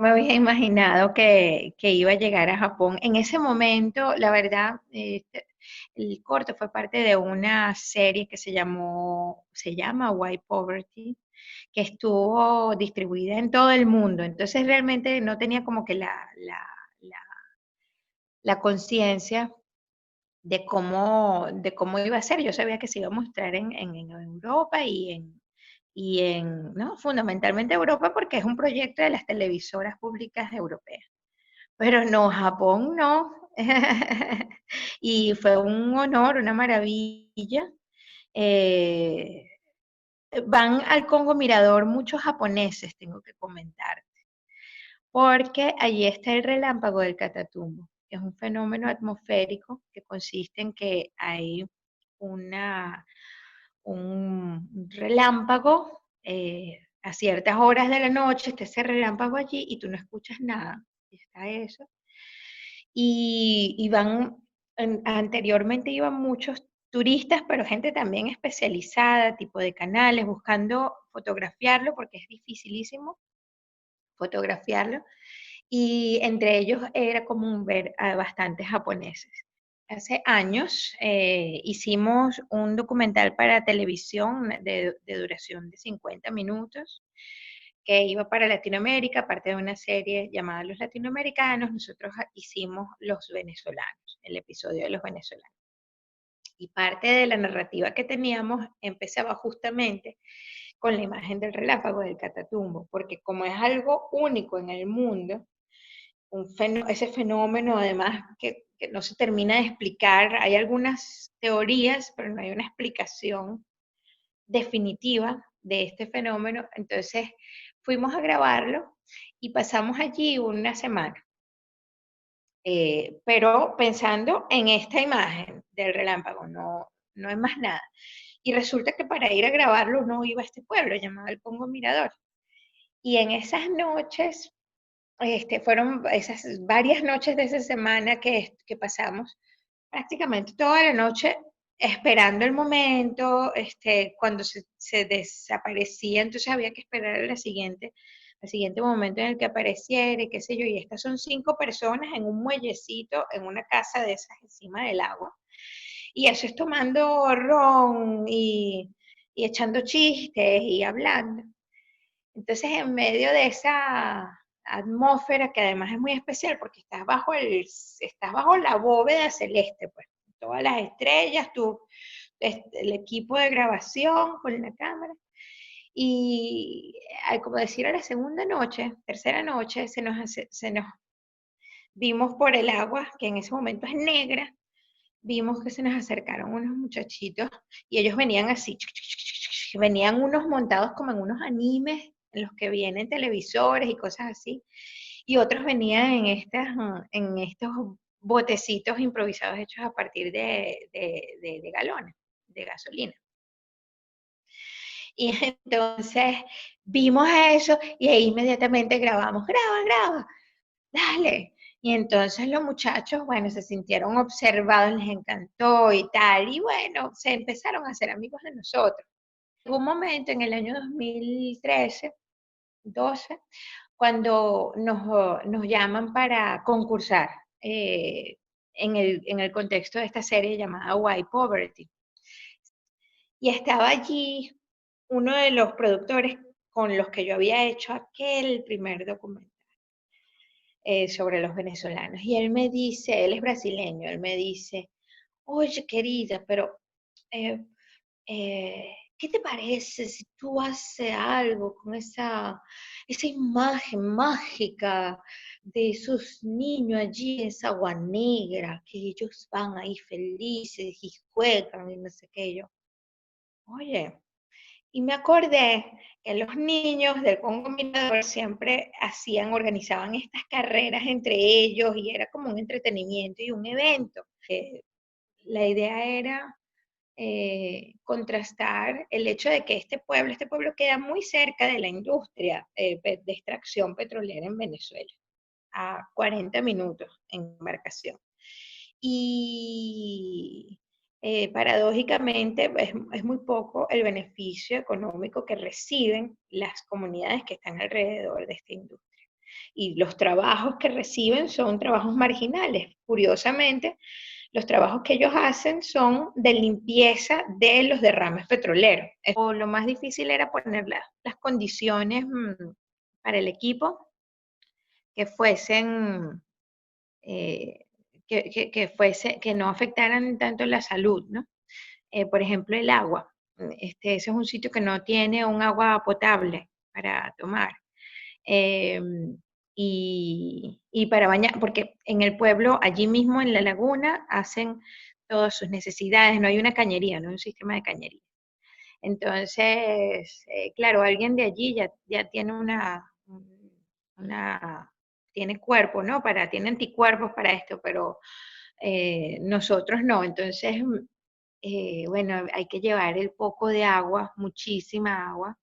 me había imaginado que iba a llegar a Japón. En ese momento, la verdad, el corto fue parte de una serie que se llama White Poverty, que estuvo distribuida en todo el mundo. Entonces realmente no tenía como que la, la conciencia de cómo iba a ser. Yo sabía que se iba a mostrar en Europa ¿no? Fundamentalmente Europa porque es un proyecto de las televisoras públicas europeas. Pero no, Japón no. Y fue un honor, una maravilla. Eh, Van al Congo Mirador muchos japoneses, tengo que comentar, porque allí está el relámpago del Catatumbo, que es un fenómeno atmosférico que consiste en que hay una, un relámpago a ciertas horas de la noche, está ese relámpago allí y tú no escuchas nada. Y está eso. Y anteriormente iban muchos turistas, pero gente también especializada, tipo de canales, buscando fotografiarlo porque es dificilísimo fotografiarlo y entre ellos era común ver a bastantes japoneses. Hace años hicimos un documental para televisión de duración de 50 minutos que iba para Latinoamérica, parte de una serie llamada Los Latinoamericanos. Nosotros hicimos Los Venezolanos, el episodio de los venezolanos. Y parte de la narrativa que teníamos empezaba justamente con la imagen del relámpago del Catatumbo, porque como es algo único en el mundo, ese fenómeno además que no se termina de explicar, hay algunas teorías, pero no hay una explicación definitiva de este fenómeno, entonces fuimos a grabarlo y pasamos allí una semana, pero pensando en esta imagen del relámpago, no es más nada. Y resulta que para ir a grabarlo uno iba a este pueblo llamado el Pongo Mirador. Y en esas noches fueron esas varias noches de esa semana que pasamos prácticamente toda la noche esperando el momento, cuando se desaparecía, entonces había que esperar al siguiente momento en el que apareciera, y qué sé yo, y estas son 5 personas en un muellecito, en una casa de esas encima del agua, y eso es tomando ron y echando chistes y hablando. Entonces, en medio de esa atmósfera que además es muy especial porque estás bajo la bóveda celeste, pues, todas las estrellas, el equipo de grabación con la cámara. Y como decir, a la segunda noche, tercera noche, se nos vimos por el agua, que en ese momento es negra, vimos que se nos acercaron unos muchachitos y ellos venían así, venían unos montados como en unos animes en los que vienen televisores y cosas así, y otros venían en estos botecitos improvisados hechos a partir de galones de gasolina. Y entonces vimos eso y ahí inmediatamente grabamos, graba, dale. Y entonces los muchachos, bueno, se sintieron observados, les encantó y tal, y bueno, se empezaron a hacer amigos de nosotros. Hubo un momento en el año 2013, 12, cuando nos llaman para concursar en el contexto de esta serie llamada White Poverty. Y estaba allí uno de los productores con los que yo había hecho aquel primer documental sobre los venezolanos. Y él me dice, él es brasileño, él me dice, oye querida, pero eh, ¿qué te parece si tú haces algo con esa imagen mágica de esos niños allí en esa agua negra, que ellos van ahí felices y juegan y no sé qué yo? Oye, y me acordé que los niños del Congo Mirador siempre organizaban estas carreras entre ellos y era como un entretenimiento y un evento. La idea era contrastar el hecho de que este pueblo queda muy cerca de la industria de extracción petrolera en Venezuela, a 40 minutos en embarcación. Y paradójicamente es muy poco el beneficio económico que reciben las comunidades que están alrededor de esta industria. y los trabajos que reciben son trabajos marginales. Curiosamente, los trabajos que ellos hacen son de limpieza de los derrames petroleros. Lo más difícil era poner las condiciones para el equipo que fuesen, eh, que no afectaran tanto la salud, ¿no? Por ejemplo, el agua. Ese es un sitio que no tiene un agua potable para tomar. Eh, y para bañar, porque en el pueblo, allí mismo en la laguna, hacen todas sus necesidades, no hay una cañería, no hay un sistema de cañería. Entonces, claro, alguien de allí ya tiene tiene cuerpo, ¿no? Tiene anticuerpos para esto, pero nosotros no. Entonces, bueno, hay que llevar el poco de agua, muchísima agua.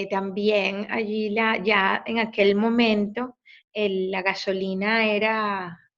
También allí ya en aquel momento la gasolina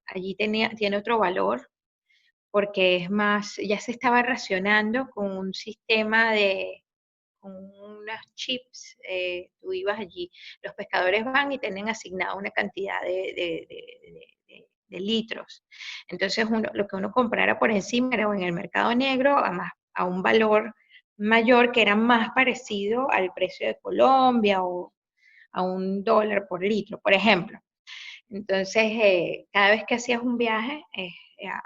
allí tiene otro valor porque es más, ya se estaba racionando con un sistema con unas chips, tú ibas allí, los pescadores van y tienen asignada una cantidad de litros. Entonces lo que uno comprara por encima era o en el mercado negro a un valor mayor que era más parecido al precio de Colombia o a $1 por litro, por ejemplo. Entonces, cada vez que hacías un viaje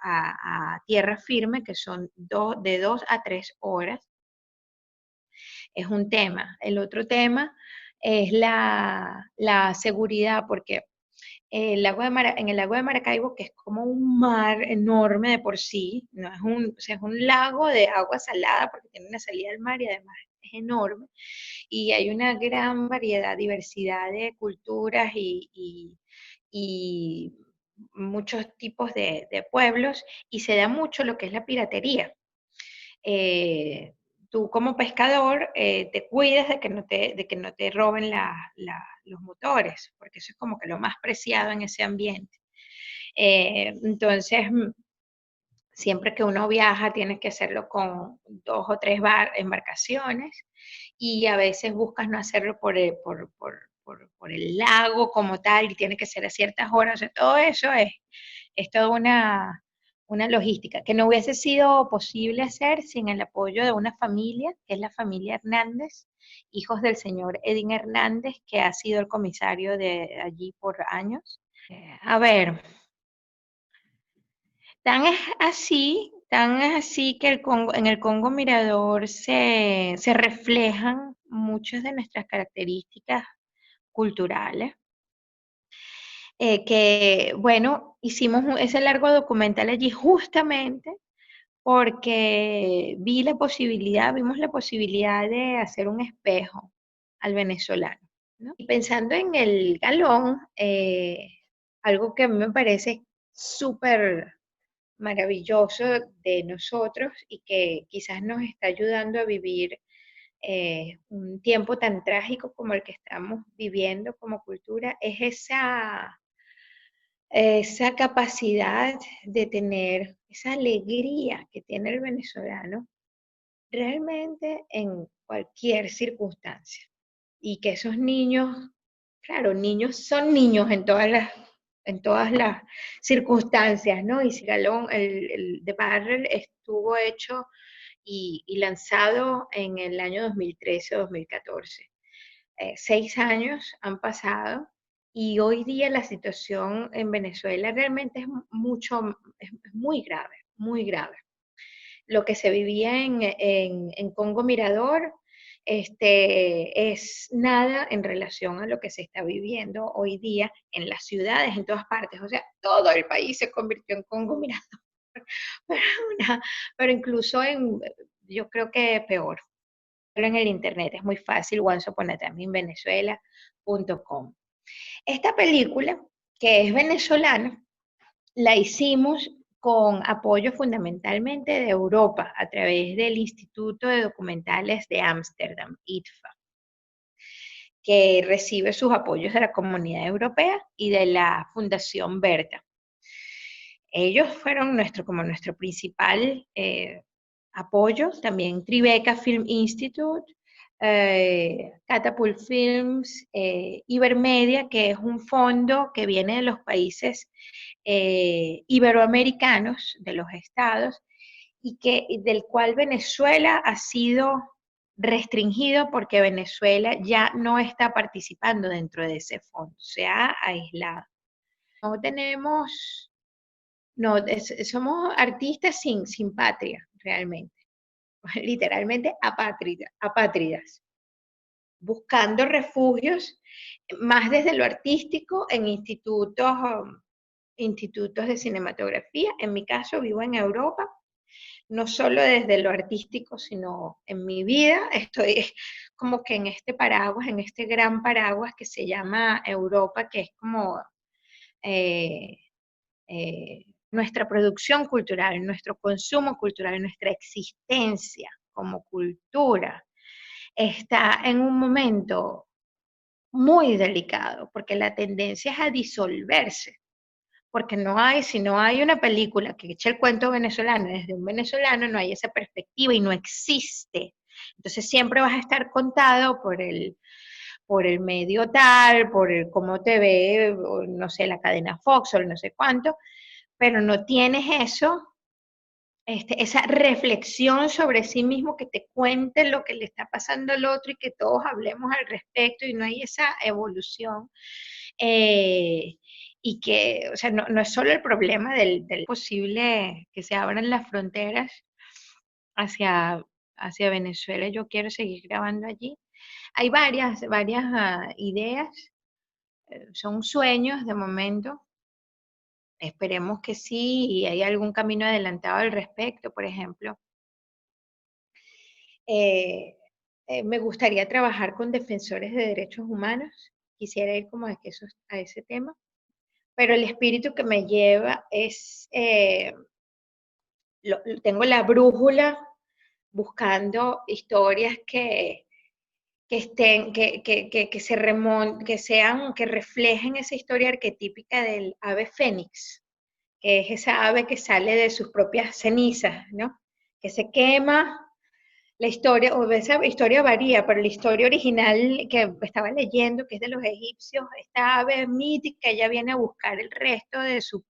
a tierra firme, que son de 2 a 3 horas, es un tema. El otro tema es la seguridad, porque en el lago de Maracaibo, que es como un mar enorme de por sí, no es o sea, es un lago de agua salada porque tiene una salida al mar y además es enorme. Y hay una gran variedad, diversidad de culturas y muchos tipos de pueblos, y se da mucho lo que es la piratería. Eh, Tú como pescador te cuidas de que no te roben los motores, porque eso es como que lo más preciado en ese ambiente. Entonces, siempre que uno viaja, tienes que hacerlo con 2 o 3 embarcaciones y a veces buscas no hacerlo por el lago como tal y tiene que ser a ciertas horas. O sea, todo eso es toda una logística que no hubiese sido posible hacer sin el apoyo de una familia, que es la familia Hernández, hijos del señor Edín Hernández, que ha sido el comisario de allí por años. A ver, tan es así que en el Congo Mirador se reflejan muchas de nuestras características culturales. Que, bueno, hicimos ese largo documental allí justamente porque vimos la posibilidad de hacer un espejo al venezolano, ¿no? Y pensando en el galón, algo que a mí me parece súper maravilloso de nosotros y que quizás nos está ayudando a vivir un tiempo tan trágico como el que estamos viviendo como cultura, es esa capacidad de tener esa alegría que tiene el venezolano realmente en cualquier circunstancia. Y que esos niños, claro, niños son niños en todas las circunstancias, ¿no? Y Cigalón, el de Barrel estuvo hecho y lanzado en el año 2013 o 2014. 6 años han pasado y hoy día la situación en Venezuela realmente es muy grave, muy grave. Lo que se vivía en Congo Mirador es nada en relación a lo que se está viviendo hoy día en las ciudades, en todas partes. O sea, todo el país se convirtió en Congo Mirador, pero, pero incluso yo creo que peor. En el internet es muy fácil, onceuponatimeinvenezuela.com. Esta película, que es venezolana, la hicimos con apoyo fundamentalmente de Europa a través del Instituto de Documentales de Ámsterdam, IDFA, que recibe sus apoyos de la Comunidad Europea y de la Fundación Berta. Ellos fueron como nuestro principal apoyo, también Tribeca Film Institute, Catapult Films, Ibermedia, que es un fondo que viene de los países iberoamericanos, de los estados, del cual Venezuela ha sido restringido porque Venezuela ya no está participando dentro de ese fondo, se ha aislado. No tenemos, no, somos artistas sin patria, realmente, literalmente apátridas, buscando refugios más desde lo artístico en institutos de cinematografía. En mi caso vivo en Europa, no solo desde lo artístico, sino en mi vida estoy como que en este paraguas, en este gran paraguas que se llama Europa, que es como eh, nuestra producción cultural, nuestro consumo cultural, nuestra existencia como cultura está en un momento muy delicado, porque la tendencia es a disolverse, porque si no hay una película que eche el cuento venezolano desde un venezolano, no hay esa perspectiva y no existe. Entonces siempre vas a estar contado por el medio tal, por el cómo te ve, no sé, la cadena Fox o no sé cuánto, pero no tienes eso, esa reflexión sobre sí mismo que te cuente lo que le está pasando al otro y que todos hablemos al respecto y no hay esa evolución. Eh, y que, o sea, no es solo el problema del posible que se abran las fronteras hacia, hacia Venezuela, yo quiero seguir grabando allí. Hay varias ideas, son sueños de momento. Esperemos que sí, y hay algún camino adelantado al respecto, por ejemplo. Eh, Me gustaría trabajar con defensores de derechos humanos, quisiera ir como a ese tema, pero el espíritu que me lleva es, tengo la brújula buscando historias que estén, que se que sean, que reflejen esa historia arquetípica del ave fénix, que es esa ave que sale de sus propias cenizas, ¿no? Que se quema. La historia, o esa historia varía, pero la historia original que estaba leyendo, que es de los egipcios, esta ave mítica, ella viene a buscar el resto de su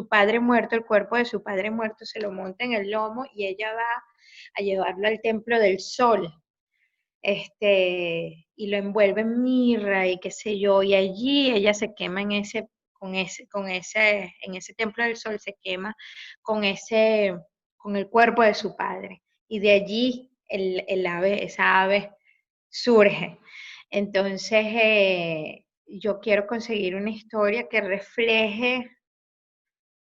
padre muerto, el cuerpo de su padre muerto, se lo monta en el lomo y ella va a llevarlo al templo del sol, y lo envuelve en mirra y qué sé yo, y allí ella se quema en ese templo del sol se quema con con el cuerpo de su padre. Y de allí esa ave surge. Entonces, yo quiero conseguir una historia que refleje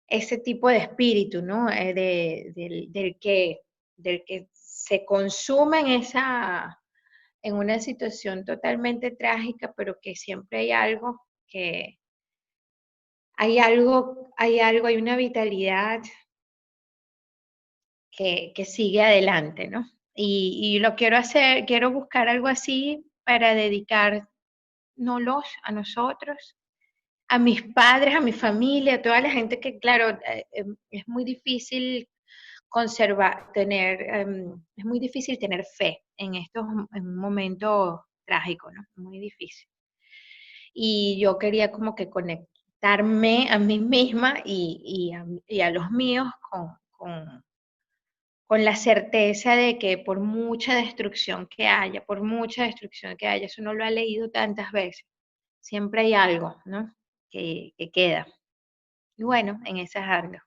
ese tipo de espíritu, ¿no? Del que se consume en una situación totalmente trágica, pero que siempre hay algo que, hay una vitalidad que sigue adelante, ¿no? Y lo quiero hacer, quiero buscar algo así para dedicárnoslos a nosotros, a mis padres, a mi familia, a toda la gente que, claro, es muy difícil es muy difícil tener fe en un momento trágico, ¿no? Muy difícil. Y yo quería como que conectarme a mí misma y a los míos con la certeza de que por mucha destrucción que haya, eso no lo ha leído tantas veces, siempre hay algo, ¿no? Que queda. Y bueno, en esas ando.